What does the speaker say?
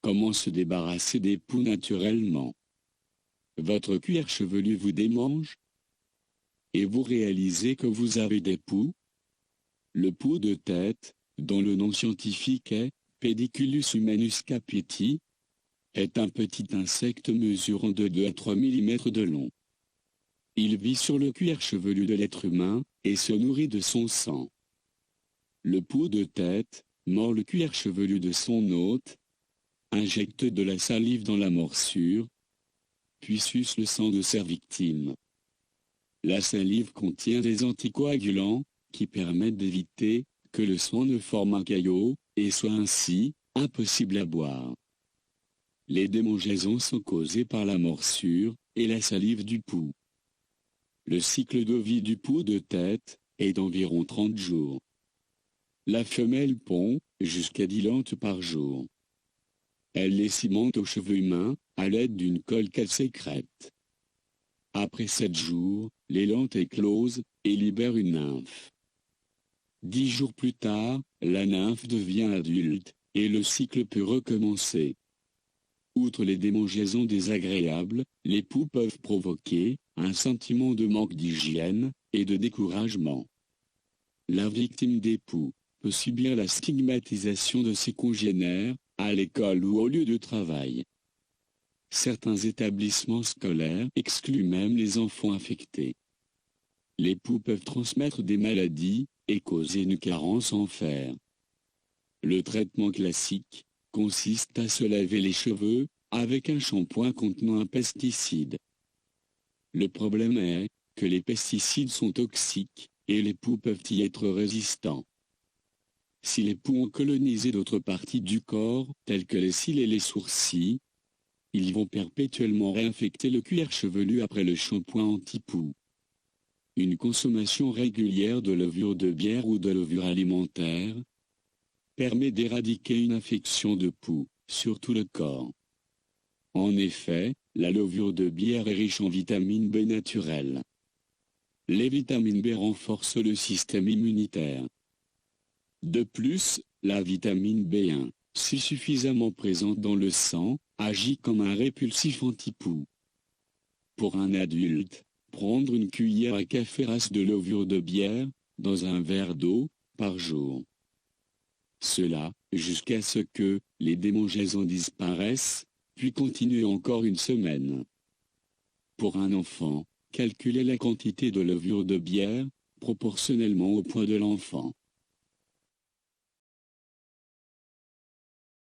Comment se débarrasser des poux naturellement? Votre cuir chevelu vous démange? Et vous réalisez que vous avez des poux? Le pou de tête, dont le nom scientifique est Pediculus humanus capiti, est un petit insecte mesurant de 2 à 3 mm de long. Il vit sur le cuir chevelu de l'être humain, et se nourrit de son sang. Le pou de tête mord le cuir chevelu de son hôte, injecte de la salive dans la morsure, puis suce le sang de sa victime. La salive contient des anticoagulants, qui permettent d'éviter que le sang ne forme un caillot, et soit ainsi impossible à boire. Les démangeaisons sont causées par la morsure et la salive du pou. Le cycle de vie du pou de tête est d'environ 30 jours. La femelle pond jusqu'à 10 lentes par jour. Elle les cimente aux cheveux humains à l'aide d'une colle qu'elle sécrète. Après 7 jours, les lentes éclosent et libèrent une nymphe. 10 jours plus tard, la nymphe devient adulte, et le cycle peut recommencer. Outre les démangeaisons désagréables, les poux peuvent provoquer un sentiment de manque d'hygiène et de découragement. La victime des poux peut subir la stigmatisation de ses congénères, à l'école ou au lieu de travail. Certains établissements scolaires excluent même les enfants affectés. Les poux peuvent transmettre des maladies et causer une carence en fer. Le traitement classique consiste à se laver les cheveux avec un shampoing contenant un pesticide. Le problème est que les pesticides sont toxiques et les poux peuvent y être résistants. Si les poux ont colonisé d'autres parties du corps, telles que les cils et les sourcils, ils vont perpétuellement réinfecter le cuir chevelu après le shampoing anti-poux. Une consommation régulière de levure de bière ou de levure alimentaire permet d'éradiquer une infection de poux sur tout le corps. En effet, la levure de bière est riche en vitamine B naturelle. Les vitamines B renforcent le système immunitaire. De plus, la vitamine B1, si suffisamment présente dans le sang, agit comme un répulsif anti-poux. Pour un adulte, prendre une cuillère à café rase de levure de bière, dans un verre d'eau, par jour. Cela, jusqu'à ce que les démangeaisons disparaissent, puis continuer encore une semaine. Pour un enfant, calculez la quantité de levure de bière, proportionnellement au poids de l'enfant.